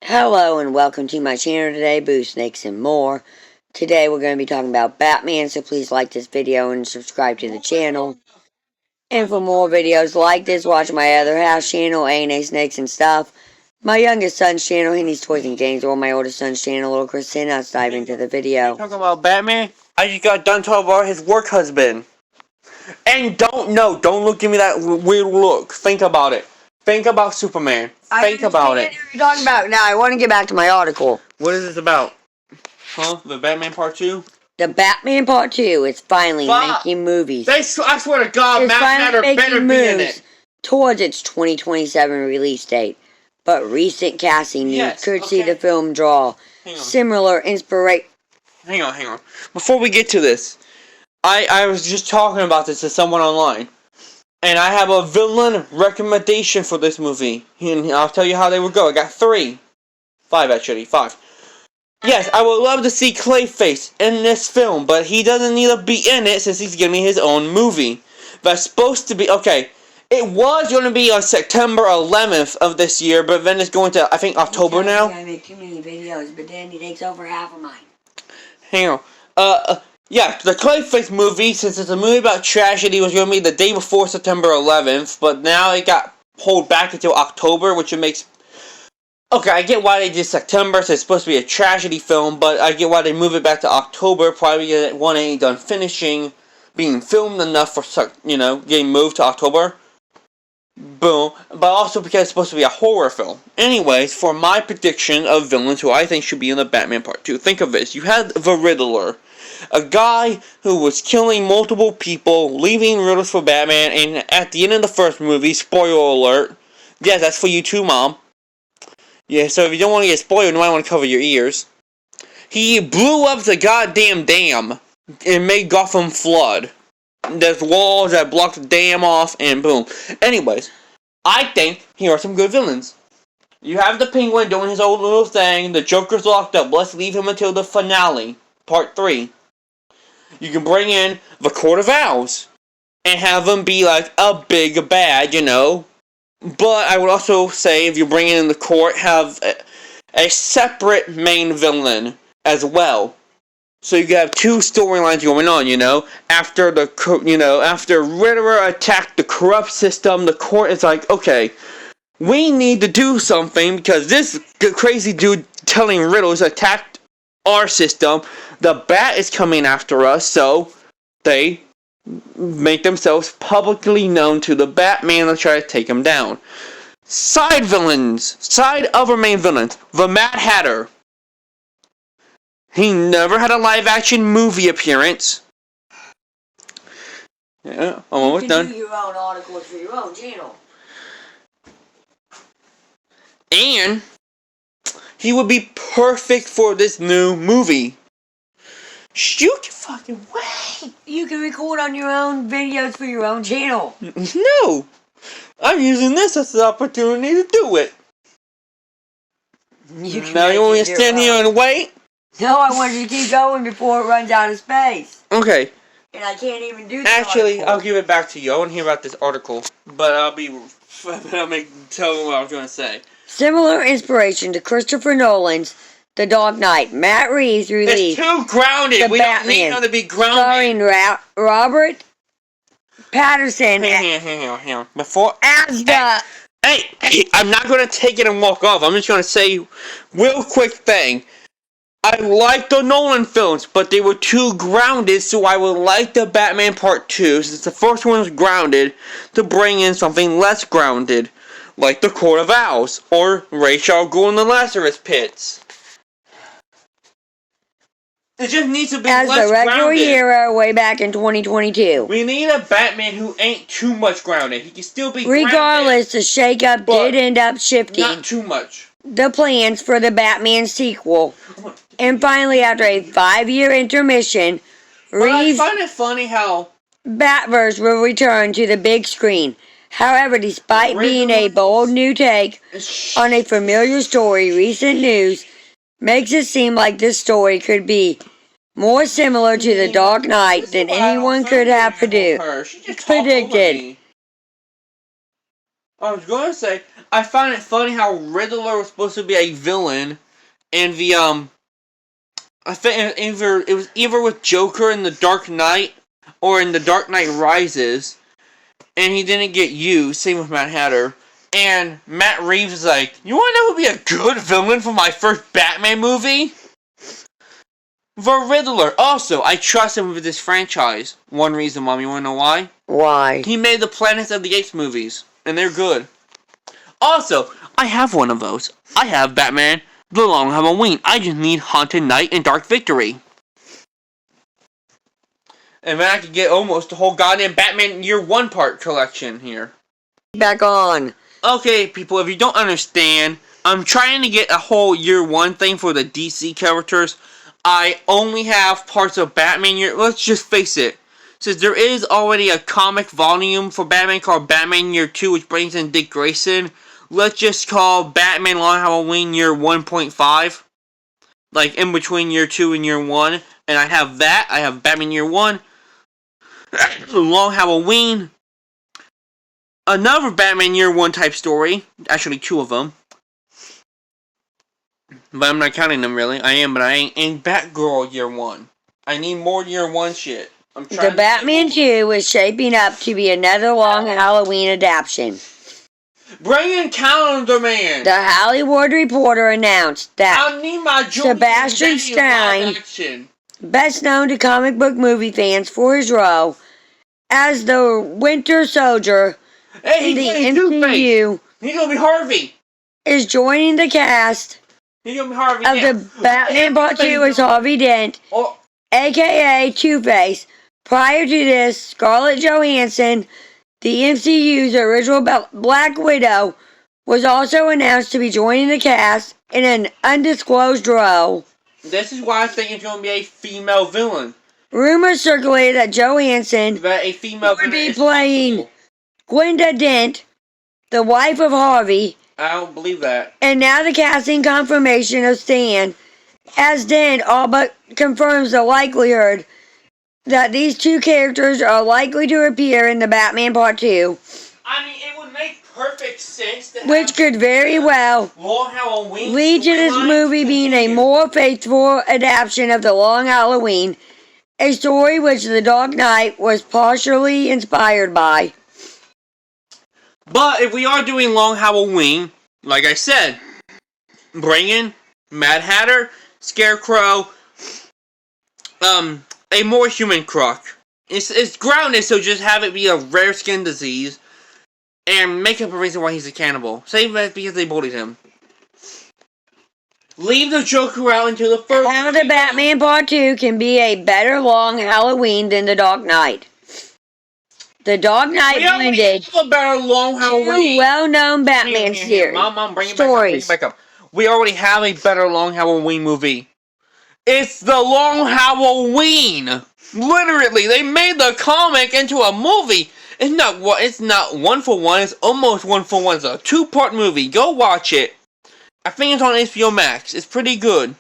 Hello and welcome to my channel today, Boo Snakes and More. Today we're going to be talking about Batman, so please like this video and subscribe to the channel. And for more videos like this, watch my other house channel, A&A Snakes and Stuff. My youngest son's channel, Henny's Toys and Games, or my oldest son's channel, Little Chris. And let's dive into the video. Talking about Batman? I just got done talking about his work husband. And don't look at me that weird look. Think about it. Think about Superman. Think about it. What you're talking about now. I want to get back to my article. What is this about? Huh? The Batman Part 2? The Batman Part 2 is finally making movies. I swear to God, Matt better be in it. Towards its 2027 release date. But recent casting news could see the film draw similar inspiration. Hang on. Before we get to this, I was just talking about this to someone online. And I have a villain recommendation for this movie. And I'll tell you how they would go. I got 5 actually. Yes, I would love to see Clayface in this film, but he doesn't need to be in it since he's giving his own movie. That's supposed to be, okay, it was going to be on September 11th of this year, but then it's going to, I think, October now. I make too many videos, but then he takes over half of mine. Hang on. Yeah, the Clayface movie, since it's a movie about tragedy, was going to be the day before September 11th, but now it got pulled back until October, which it makes... Okay, I get why they did September, so it's supposed to be a tragedy film, but I get why they move it back to October, probably because one ain't done being filmed enough for, getting moved to October. Boom. But also because it's supposed to be a horror film. Anyways, for my prediction of villains who I think should be in the Batman Part 2, think of this. You had the Riddler. A guy who was killing multiple people, leaving riddles for Batman, and at the end of the first movie, spoiler alert, yes, that's for you too, Mom. Yeah, so if you don't want to get spoiled, you might want to cover your ears. He blew up the goddamn dam and made Gotham flood. There's walls that block the dam off, and boom. Anyways, I think here are some good villains. You have the Penguin doing his own little thing, the Joker's locked up, let's leave him until the finale, Part 3. You can bring in the Court of Owls and have them be like a big bad, But I would also say if you bring in the court, have a separate main villain as well. So you can have two storylines going on, After after Riddler attacked the corrupt system, the court is like, okay, we need to do something because this crazy dude telling riddles attacked our system. The Bat is coming after us, so they make themselves publicly known to the Batman and try to take him down. Side other main villains. The Mad Hatter. He never had a live-action movie appearance. Yeah, I'm almost done. You can do your own articles for your own channel. And he would be perfect for this new movie. You can fucking wait. You can record on your own videos for your own channel. No. I'm using this as an opportunity to do it. Now you want me to stand here and wait? No, I want you to keep going before it runs out of space. Okay. And I can't even do that. Actually, I'll give it back to you. I want to hear about this article, but I'll tell them what I was going to say. Similar inspiration to Christopher Nolan's The Dark Knight. Matt Reeves released It's too grounded. We don't need him to be grounded. Starring Robert Pattinson. Hang on. Before as the... Hey, I'm not going to take it and walk off. I'm just going to say real quick thing. I like the Nolan films, but they were too grounded, so I would like the Batman Part 2, since the first one was grounded, to bring in something less grounded, like the Court of Owls, or Ra's al Ghul in the Lazarus Pits. It just needs to be less grounded. As the regular hero way back in 2022. We need a Batman who ain't too much grounded. He can still be grounded. Regardless, the shakeup did end up shifting. Not too much. The plans for the Batman sequel. And finally, after a 5-year intermission, Reeves' I find it funny how Batverse will return to the big screen. However, despite being a bold new take on a familiar story, recent news makes it seem like this story could be more similar to The Dark Knight than anyone could have predicted. I was going to say, I find it funny how Riddler was supposed to be a villain, and the I think it was either with Joker in The Dark Knight or in The Dark Knight Rises, and he didn't get used. Same with Mad Hatter. And Matt Reeves is like, you want to know who would be a good villain for my first Batman movie? The Riddler. Also, I trust him with this franchise. One reason, Mom, you want to know why? Why? He made the Planets of the Apes movies, and they're good. Also, I have one of those. I have Batman The Long Halloween. I just need Haunted Night and Dark Victory. And then I could get almost the whole goddamn Batman Year One part collection here. Back on. Okay, people, if you don't understand, I'm trying to get a whole Year One thing for the DC characters. I only have parts of Batman Year... Let's just face it. Since there is already a comic volume for Batman called Batman Year 2, which brings in Dick Grayson, let's just call Batman Long Halloween Year 1.5. Like, in between Year 2 and Year 1. And I have that. I have Batman Year 1. Long Halloween. Another Batman Year 1 type story. Actually, two of them. But I'm not counting them, really. I am, but I ain't. And Batgirl Year 1. I need more Year 1 shit. The Batman 2 is shaping up to be another Long Halloween adaptation. Bring in Calendar Man! The Hollywood Reporter announced that I need my Sebastian Stein, best known to comic book movie fans for his role as the Winter Soldier in the MCU, he's gonna be Harvey. Is joining the cast He's gonna be Harvey of the Batman Part 2 as Harvey Dent, aka Two-Face. Prior to this, Scarlett Johansson, the MCU's original Black Widow, was also announced to be joining the cast in an undisclosed role. This is why I think it's going to be a female villain. Rumors circulated that Johansson would be playing Gwenda Dent, the wife of Harvey. I don't believe that. And now the casting confirmation of Stan as Dent all but confirms the likelihood that these two characters are likely to appear in the Batman Part 2. I mean, it would make perfect sense to which could very well Long Halloween lead to this movie being a more faithful adaptation of The Long Halloween, a story which The Dark Knight was partially inspired by. But if we are doing Long Halloween, like I said, bring in Mad Hatter, Scarecrow, a more human Croc. It's grounded, so just have it be a rare skin disease, and make up a reason why he's a cannibal. Say that because they bullied him. Leave the Joker out until the first. How the Batman Part 2 can be a better Long Halloween than The Dark Knight. The Dark Knight blended a better Long Halloween. two well-known Batman series. Mom, bring it back up. We already have a better Long Halloween movie. It's the Long Halloween. Literally, they made the comic into a movie. It's not one for one. It's almost one for one. It's a two-part movie. Go watch it. I think it's on HBO Max. It's pretty good.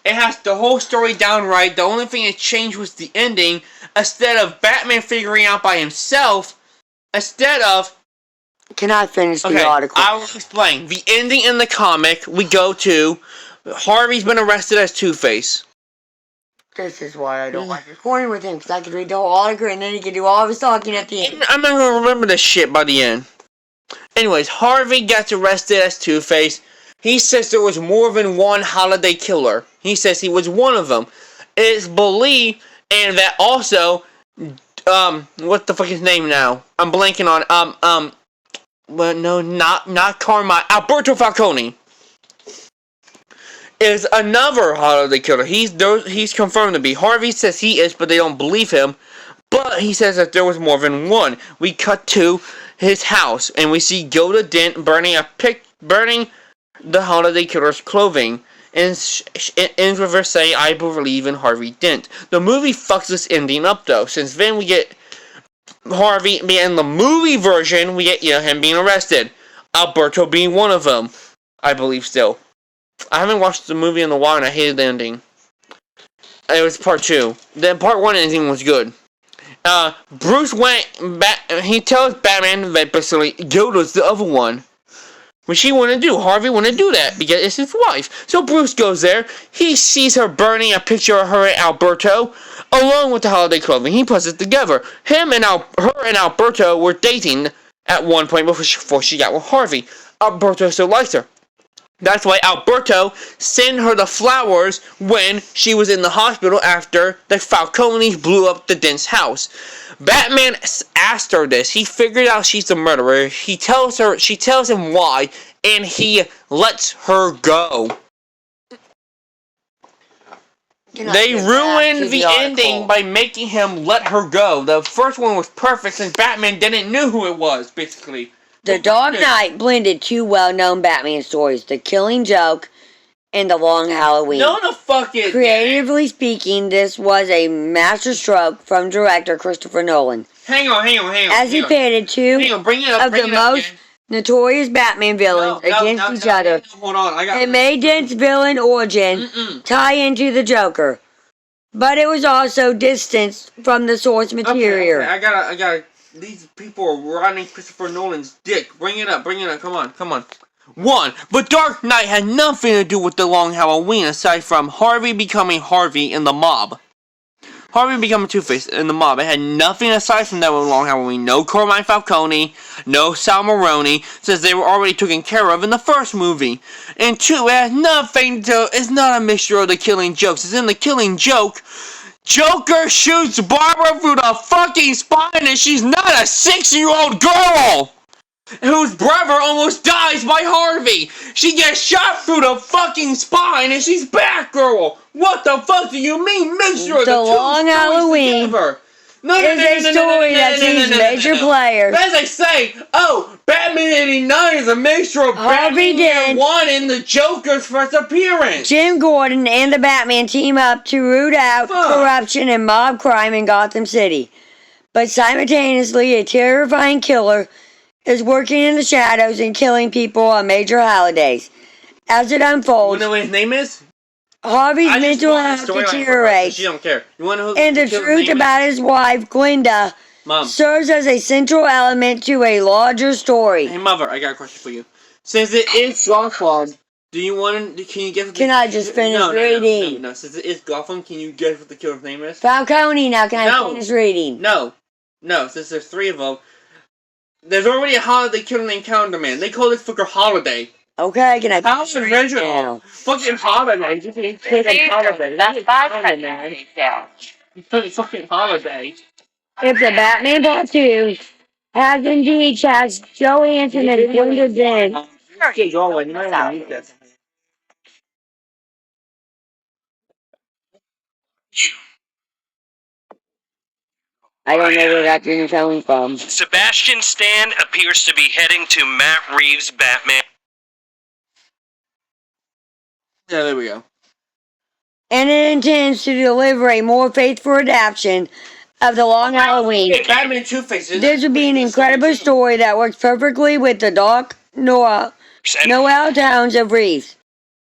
It has the whole story down right. The only thing that changed was the ending. Instead of Batman figuring out by himself, Can I finish the article? I will explain. The ending in the comic, we go to Harvey's been arrested as Two-Face. This is why I don't like recording with him, because I could read the whole article and then he could do all of his talking at the end. I'm not going to remember this shit by the end. Anyways, Harvey gets arrested as Two-Face. He says there was more than one holiday killer. He says he was one of them. It's believed, and that also, what the fuck is his name now? I'm blanking on, well, no, not Carmine, Alberto Falcone is another holiday killer. He's confirmed to be. Harvey says he is, but they don't believe him. But he says that there was more than one. We cut to his house, and we see Gilda Dent burning the holiday killer's clothing. And ends with her saying, "I believe in Harvey Dent." The movie fucks this ending up, though, since then we get Harvey, in the movie version, we get him being arrested. Alberto being one of them, I believe still. I haven't watched the movie in a while and I hated the ending. It was part 2. The part 1 ending was good. Bruce went back, he tells Batman that basically Gilda's the other one. When she wouldn't do, Harvey wouldn't do that because it's his wife. So Bruce goes there. He sees her burning a picture of her and Alberto, along with the holiday clothing. He puts it together. Her and Alberto were dating at one point before she got with Harvey. Alberto still likes her. That's why Alberto sent her the flowers when she was in the hospital after the Falcones blew up the Dent's house. Batman asked her this. He figured out she's the murderer. She tells him why, and he lets her go. They ruined the ending by making him let her go. The first one was perfect since Batman didn't know who it was, basically. The Dark Knight blended two well-known Batman stories, The Killing Joke and The Long Halloween. No, the fuck it. Creatively speaking, this was a masterstroke from director Christopher Nolan. Hang on. As he pitted two of the most notorious Batman villains against each other. Hold on, It made Dent's villain origin tie into the Joker, but it was also distanced from the source material. Okay, I gotta. These people are riding Christopher Nolan's dick. Bring it up. Come on. 1. The Dark Knight had nothing to do with the Long Halloween aside from Harvey becoming Harvey in the mob. Harvey becoming Two-Face in the mob. It had nothing aside from that with Long Halloween. No Carmine Falcone, no Sal Maroni, since they were already taken care of in the first movie. And 2, it has nothing to. It's not a mixture of The Killing Jokes. It's in The Killing Joke. Joker shoots Barbara through the fucking spine and she's not a 6-year-old girl whose brother almost dies by Harvey. She gets shot through the fucking spine and she's Batgirl. What the fuck do you mean mixture of the two Long Halloween together? is a story that sees major players. As I say, Batman 89 is a mixture of Harvey Batman Year Dent, 1 and the Joker's first appearance. Jim Gordon and the Batman team up to root out corruption and mob crime in Gotham City. But simultaneously, a terrifying killer is working in the shadows and killing people on major holidays. As it unfolds, You know what his name is? Harvey's mental health deteriorates, She don't care. You wanna know who and the killer's truth name about his wife, Glinda, Mom. serves as a central element to a larger story. Hey, Mother, I got a question for you. Since it is Gotham, can you guess what Can I just finish reading? No, since it is Gotham, can you guess what the killer's name is? Falcone, now can I finish reading? No, since there's 3 of them. There's already a holiday killer named Calendar Man. They call this fucker Holiday. Okay, can I How's finish reading original? now? Fucking Holiday. You can fucking Holiday. That's Batman, man. Fucking Holiday. If the Batman Part 2 has indeed cast Joe Anton and Glinda Dent, Okay, go away. You might not need this. I don't know where that thing is coming from. Sebastian Stan appears to be heading to Matt Reeves' Batman. Yeah, there we go. And it intends to deliver a more faithful adaptation of The Long Halloween. Hey, Batman Two-Face. This would be an incredible story that works perfectly with the dark Noel tones of Reeves.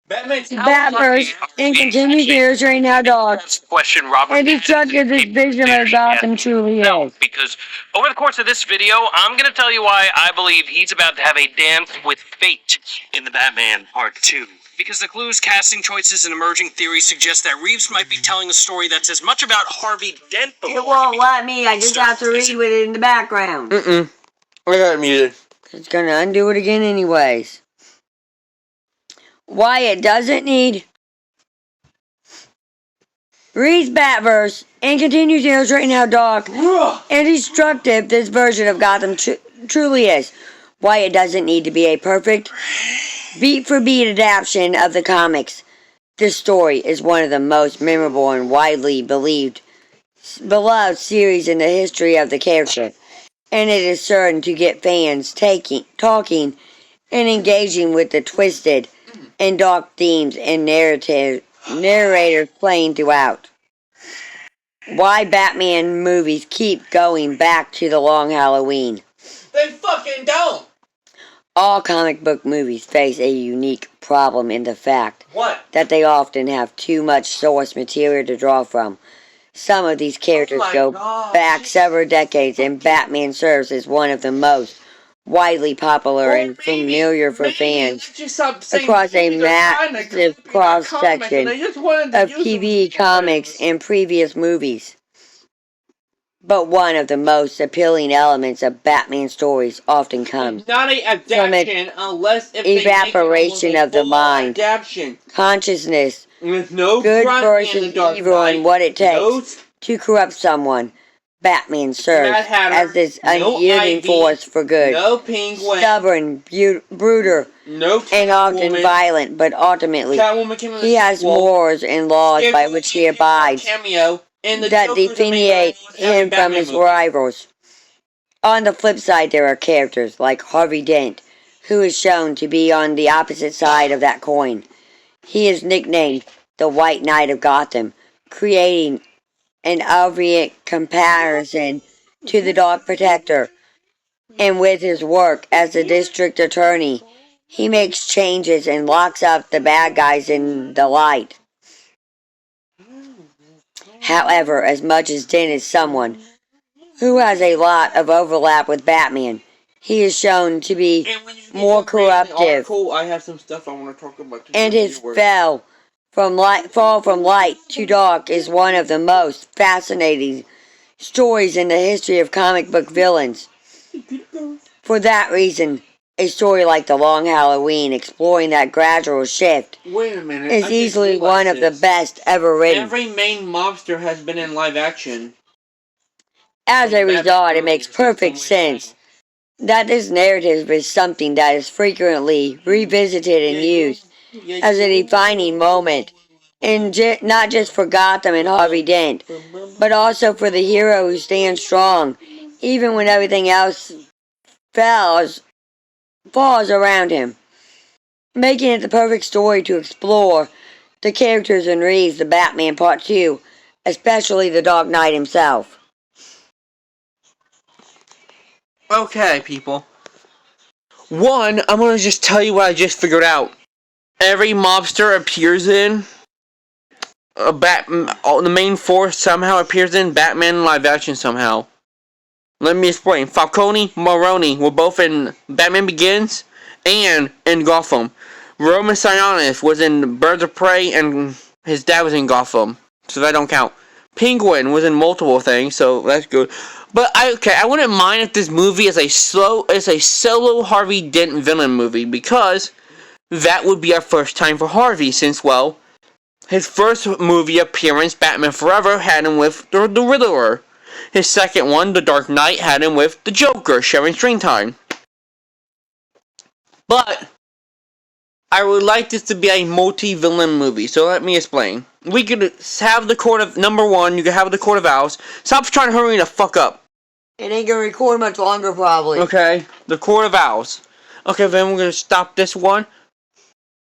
Batman Batverse and continues years right now, dog. Question Robert. And destructive this vision of Gotham truly is. Because over the course of this video, I'm going to tell you why I believe he's about to have a dance with fate in the Batman Part 2. Because the clues, casting choices, and emerging theories suggest that Reeves might be telling a story that's as much about Harvey Dent. It won't let me. I just have to read with it in the background. I got it muted. It's gonna undo it again anyways. Why it doesn't need Reeves Batverse and continues to illustrate how dark and destructive this version of Gotham truly is. Why it doesn't need to be a perfect beat-for-beat adaptation of the comics. This story is one of the most memorable and widely beloved series in the history of the character, and it is certain to get fans talking and engaging with the twisted and dark themes and narrators playing throughout. Why Batman movies keep going back to The Long Halloween. They fucking don't. All comic book movies face a unique problem in the fact that they often have too much source material to draw from. Some of these characters go back several decades, and Batman serves as one of the most widely popular and familiar for fans across a massive cross-section of TV comics and previous movies. But one of the most appealing elements of Batman stories often comes not a from adaptation unless if evaporation of the mind, adaptation consciousness, with no good Front versus and the Dark evil, Knight, and what it takes no to corrupt someone. Batman serves Mad Hatter, as this no unyielding Ivy, force for good, no Penguin, stubborn, brooder, no and often Catwoman. violent, but ultimately Catwoman came in the he has sequel. morals and laws by Scarecrow which he came for a abides cameo, and the that Joker's the main delineate villain of every him from Batman his movie. rivals. On the flip side, there are characters like Harvey Dent, who is shown to be on the opposite side of that coin. He is nicknamed the White Knight of Gotham, creating an obvious comparison to the Dark Protector. And with his work as a district attorney, he makes changes and locks up the bad guys in the light. However, as much as Dent is someone who has a lot of overlap with Batman, he is shown to be more corruptive, I have some stuff I want to talk about. and his fall from light to dark is one of the most fascinating stories in the history of comic book villains. For that reason, a story like The Long Halloween, exploring that gradual shift, Wait a minute, is easily one of the best ever written. Every main mobster has been in live action. As a result, it makes perfect sense that this narrative is something that is frequently revisited and used as a defining moment, and not just for Gotham and Harvey Dent, but also for the hero who stands strong, even when everything else falls around him, making it the perfect story to explore the characters in Reeves' The Batman Part 2, especially the Dark Knight himself. Okay, people. One, I'm gonna just tell you what I just figured out. Every mobster appears in the main force somehow appears in Batman live action somehow. Let me explain. Falcone, Maroni were both in Batman Begins and in Gotham. Roman Sionis was in Birds of Prey and his dad was in Gotham, so that don't count. Penguin was in multiple things, so that's good. But I wouldn't mind if this movie is a solo Harvey Dent villain movie, because that would be our first time for Harvey, since, well, his first movie appearance, Batman Forever, had him with the Riddler. His second one, The Dark Knight, had him with the Joker, sharing screen time. But I would like this to be a multi-villain movie, so let me explain. We could have the Court of... Number one, you could have the Court of Owls. Stop trying to hurry the fuck up. It ain't gonna record much longer, probably. Okay, the Court of Owls. Okay, then we're gonna stop this one.